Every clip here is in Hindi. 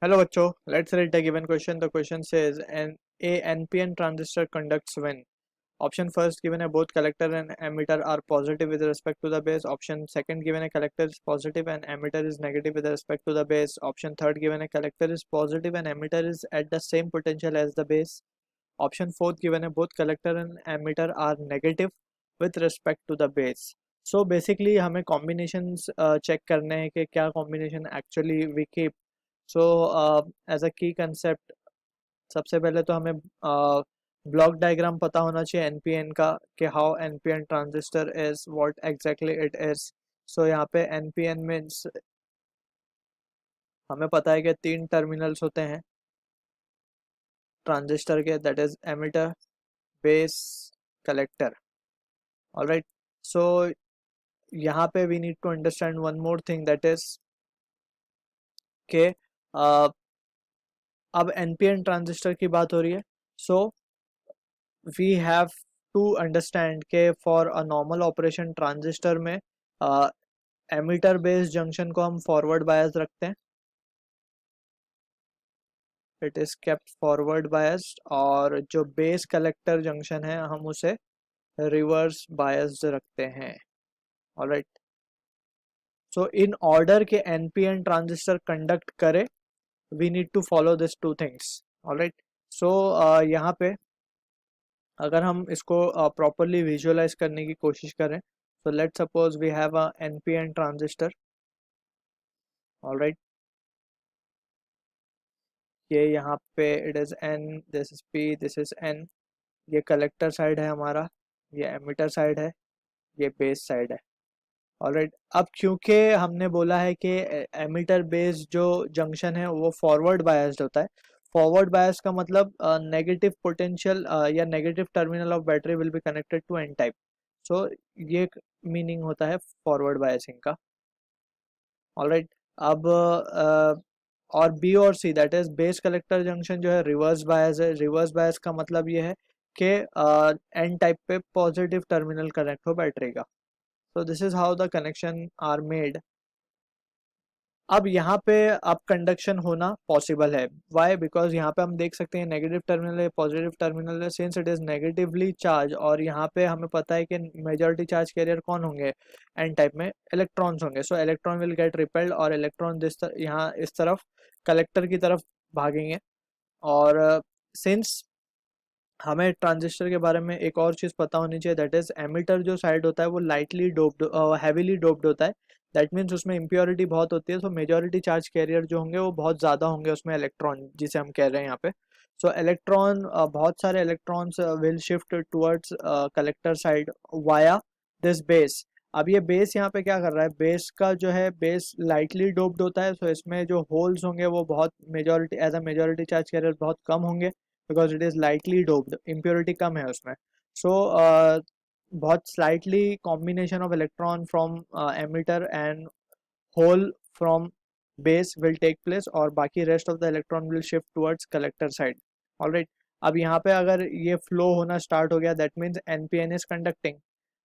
Hello बच्चों, let's read the given question. The question says a NPN transistor conducts when option first given a both collector and emitter are positive with respect to the base. Option second given a collector is positive and emitter is negative with respect to the base. Option third given a collector is positive and emitter is at the same potential as the base. Option fourth given a both collector and emitter are negative with respect to the base. So basically हमें combinations check करने हैं कि क्या combination actually we keep. So as a key concept सबसे पहले तो हमें ब्लॉक डायग्राम पता होना चाहिए एनपीएन का कि how NPN transistor is what exactly it is. So यहाँ पे एनपीएन मीन्स हमें पता है कि 3 टर्मिनल्स होते हैं ट्रांजिस्टर के, that is emitter, base, collector. Alright. So यहाँ पे we need to understand one more thing, that is के अब एनपीएन ट्रांजिस्टर की बात हो रही है. So we have to understand के for a normal operation transistor में एमिटर बेस जंक्शन को हम फॉरवर्ड बायस रखते हैं, it is kept forward biased, और जो बेस कलेक्टर जंक्शन है हम उसे रिवर्स बायस्ड रखते हैं. ऑलराइट. सो इन ऑर्डर के एनपीएन ट्रांजिस्टर कंडक्ट करे we need to follow this two things. Alright. So यहाँ पे अगर हम इसको प्रॉपरली विजुअलाइज करने की कोशिश करें, so let's suppose we have a NPN transistor. All right. ये यहाँ पे it is N, this is P, this is N. ये कलेक्टर साइड है हमारा, ये एमिटर साइड है, ये बेस साइड है. ऑलराइट. अब क्योंकि हमने बोला है कि एमिटर बेस जो जंक्शन है वो फॉरवर्ड बायस्ड होता है. फॉरवर्ड बायस का मतलब नेगेटिव पोटेंशियल या negative terminal of battery will be connected to N type. So ये मीनिंग होता है फॉरवर्ड बायसिंग का. ऑलराइट. अब और बी और C, that is base collector junction जो है रिवर्स बायस है. रिवर्स बायस का मतलब ये है कि एन टाइप पे पॉजिटिव टर्मिनल कनेक्ट हो बैटरी का. So this is how the connection are made. अब यहाँ पे अब कंडक्शन होना पॉसिबल है. वाई? बिकॉज यहाँ पे हम देख सकते हैं नेगेटिव टर्मिनल है, पॉजिटिव टर्मिनल है. Since it is negatively charge और यहाँ पे हमें पता है कि मेजॉरिटी चार्ज कैरियर कौन होंगे एन टाइप में, इलेक्ट्रॉन्स होंगे. सो इलेक्ट्रॉन विल गेट रिपेल्ड और इलेक्ट्रॉन यहाँ इस तरफ कलेक्टर की तरफ भागेंगे. और सिंस हमें ट्रांजिस्टर के बारे में एक और चीज़ पता होनी चाहिए, दैट इज एमिटर जो साइड होता है वो लाइटली डोप्ड, हैवीली डोप्ड होता है. दैट मीन्स उसमें इम्प्योरिटी बहुत होती है. सो मेजॉरिटी चार्ज कैरियर जो होंगे वो बहुत ज़्यादा होंगे उसमें इलेक्ट्रॉन, जिसे हम कह रहे हैं यहाँ पे. सो इलेक्ट्रॉन, बहुत सारे electrons will shift towards collector side via this base. अब ये बेस यहाँ पे क्या कर रहा है, बेस का जो है बेस लाइटली डोप्ड होता है. सो इसमें जो होल्स होंगे वो बहुत majority as a majority charge carrier बहुत कम होंगे because it is lightly doped, impurity कम है उसमें. सो बहुत slightly combination of electron from emitter and hole from base will take place और बाकी rest of the electron will shift towards collector side. Alright. अब यहाँ पे अगर ये फ्लो होना स्टार्ट हो गया that means NPN is conducting.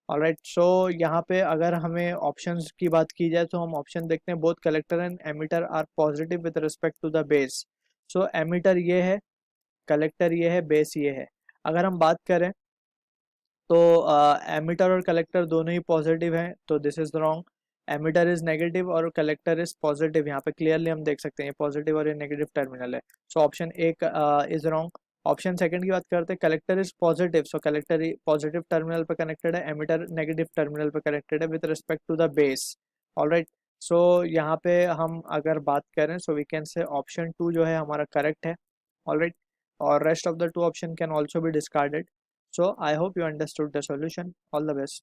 Alright. So यहाँ पे अगर हमें ऑप्शंस की बात की जाए तो हम ऑप्शन देखते हैं both collector and emitter are positive with respect to the base. So emitter ये है, कलेक्टर ये है, बेस ये है. अगर हम बात करें तो एमिटर और कलेक्टर दोनों ही पॉजिटिव हैं, तो this is wrong. Emitter is negative और कलेक्टर इज पॉजिटिव. यहाँ पे क्लियरली हम देख सकते हैं पॉजिटिव और ये नेगेटिव टर्मिनल है. सो ऑप्शन एक इज रॉन्ग. ऑप्शन सेकंड की बात करते हैं, collector is positive, so collector positive terminal पे कनेक्टेड है, एमिटर नेगेटिव टर्मिनल पे कनेक्टेड है with respect to the base. Alright. So यहाँ पे हम अगर बात करें so we can say option 2 जो है हमारा करेक्ट है. Alright. or rest of the two option can also be discarded. So I hope you understood the solution. All the best.